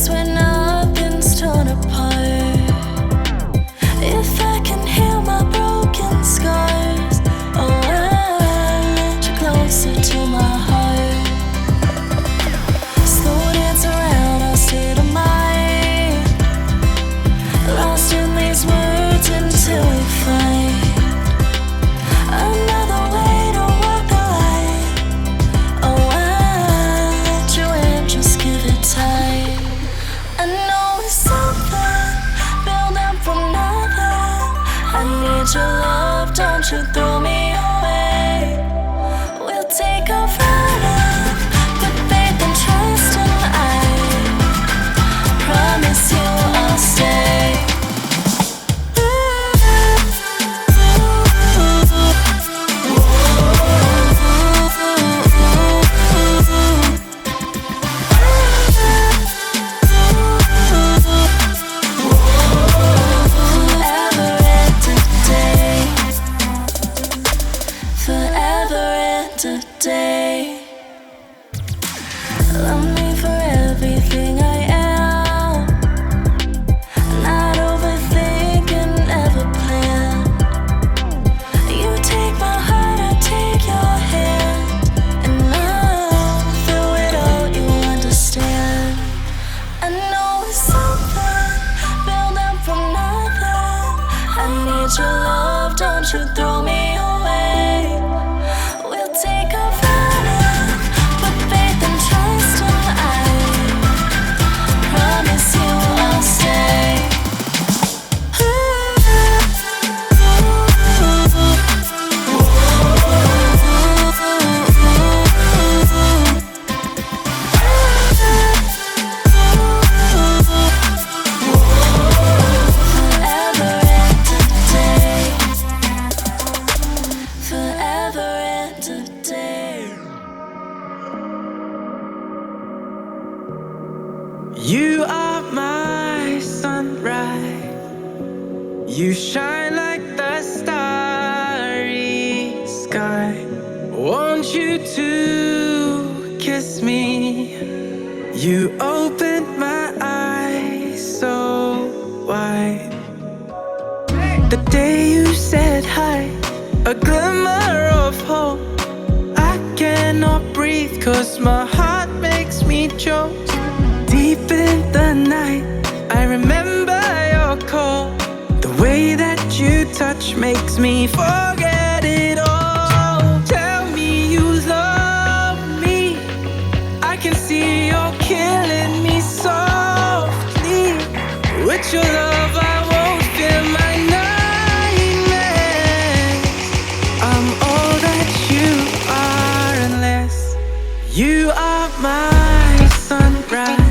when nothing's torn apart. If I can heal my broken scars, oh, I'll let you closer to my heart. Slow dance around our state of mind, lost in these words until we find another way to walk the line. Oh, I'll let you in, just give it time. I know it's something built up from nothing. I need your love, don't you throw me away. We'll take off running, put faith and trust, and I promise you I'll stay. Forever and a day. Love me for everything I am, not overthinking, never plan. You take my heart, I take your hand, and now through it all you understand. I know it's something built up from nothing. I need your love, don't you throw me away. We'll take off running, put faith and trust, and I promise you I'll stay. Forever and a day. You are my sunrise. You shine like the starry sky. Want you to kiss me. You opened my eyes so wide. The day you said hi, a glimmer of hope. I cannot breathe 'cause my heart makes me choke. Deep in the night, I remember your call. The way that you touch makes me forget it all. Tell me you love me. I can see you're killing me softly. With your love I won't fear my nightmares. I'm all that you are and less. You are my sunrise.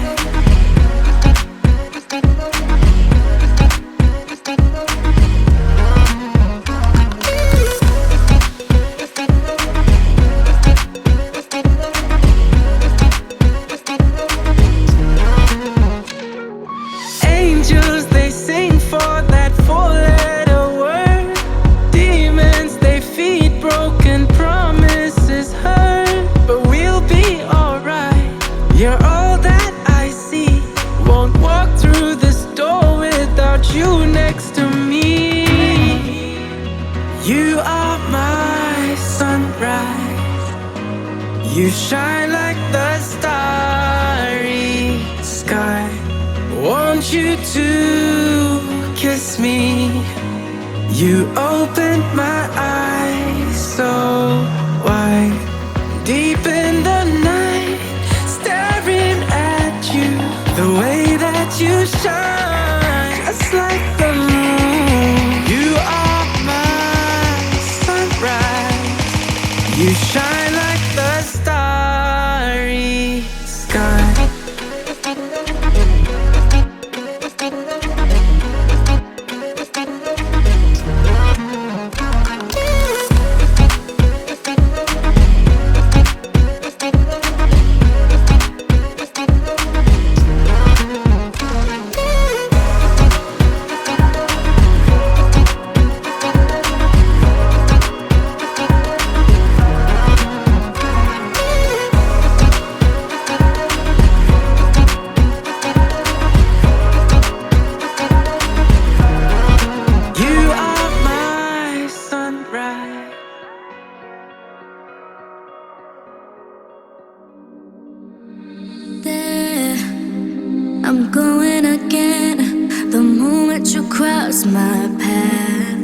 Angels, they sing for that four-letter word. Demons, they feed broken promises heard. But we'll be alright. You're all that I see. Won't walk through this door without you next to me. You are my sunrise. You shine like the starry sky. Want you to kiss me. You opened my eyes so wide. Deep in the night, staring at you. The way that you shine, just like the moon. You are my sunrise. You shine like the starry sky. I'm going again the moment you cross my path.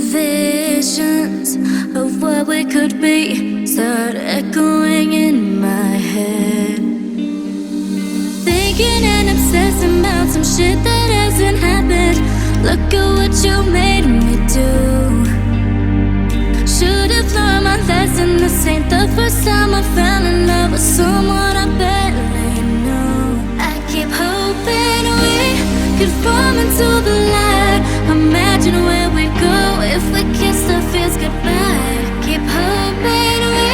Visions of what we could be start echoing in my head. Thinking and obsessing about some shit that hasn't happened. Look at what you made me do. Should've learned my lesson. This ain't the first time I fell in love with someone I barely knew. I keep hoping we could fall into the light. Imagine where we'd go if we kissed our fears goodbye. Keep hoping we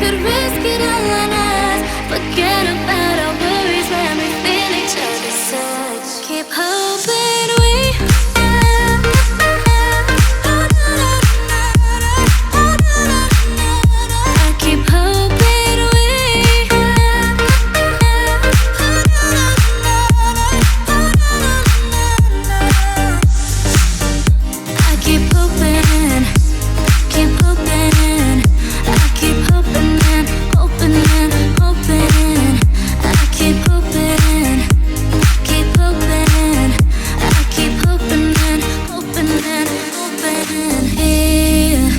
could risk it all on us. Forget about our worries when we feel each other's touch. Keep hoping we I keep hoping we I keep hoping, keep hoping. I keep hoping and hoping and hoping. I keep hoping, keep hoping. I keep hoping and hoping and hoping. Here,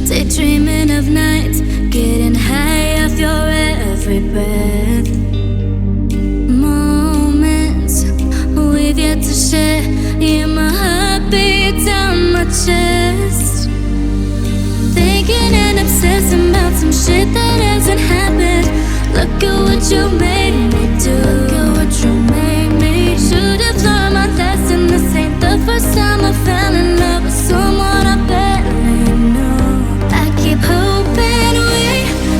daydreaming of nights, getting high off your every breath. Moments we've yet to share. Yeah, my heart beats down my chest. Thinking and obsessing about some shit that hasn't happened. Look at what you made me do. Look at what you made me. Should've learned my lesson. This ain't the first time I fell in love with someone I barely knew. I keep hoping we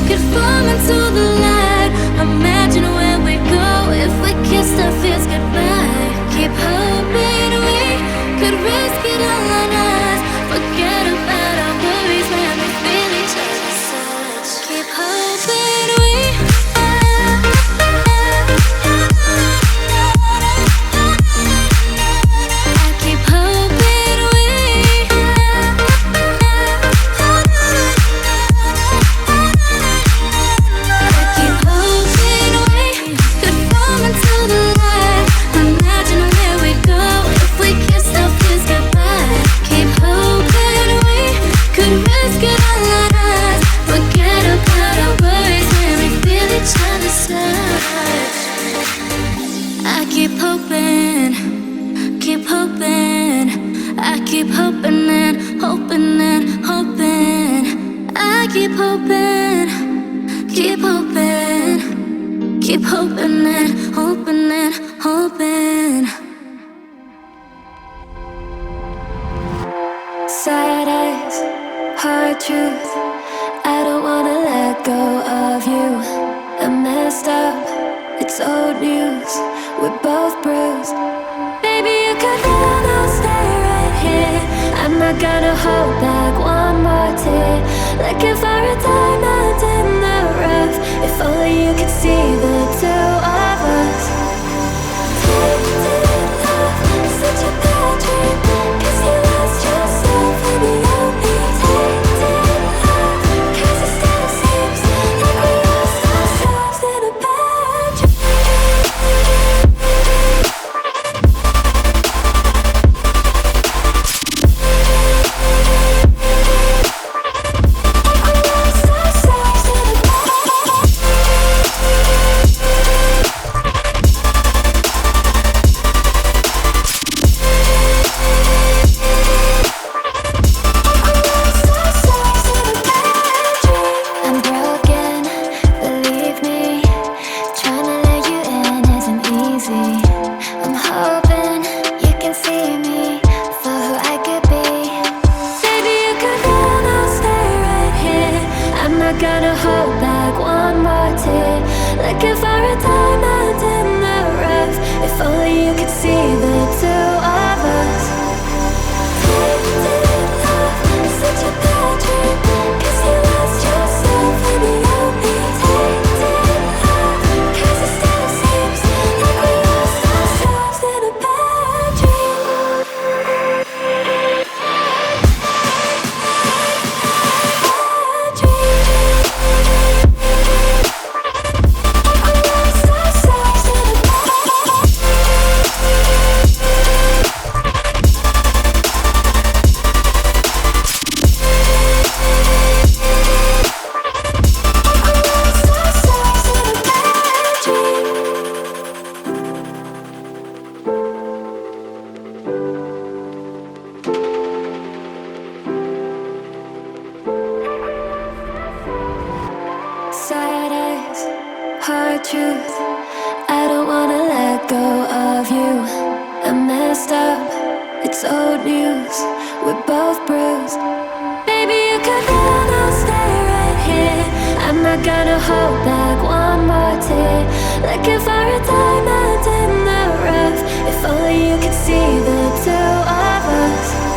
could fall into the light. Imagine where we'd go if we kissed our fears goodbye. Keep hoping we could risk it all on us. Forget about our worries when we feel each other's touch. Keep hoping we I keep hoping we I keep hoping we could fall into the light. Imagine where we'd go if we kissed our fears goodbye. Keep hoping we could risk it all on us. Forget about our worries when we feel each other's touch. I keep hoping, keep hoping. I keep hoping and hoping and hoping. I keep hoping, keep hoping. Keep hoping and hoping and hoping. Side eyes, hard truth. I don't wanna let go of you. I messed up, it's old news. We're both bruised. Baby, you could run, I'll stay right here. I'm not gonna hold back one more tear. Looking for a diamond in the rough. If only you could see the two of us. Tainted love, such a bad dream. 'Cause you lost yourself in the only. Tainted love, 'cause it still seems like we lost ourselves in a bad dream. We lost ourselves in a bad dream. not gonna hold back one more tear. Looking for a diamond in the rough. If only you could see the two of us.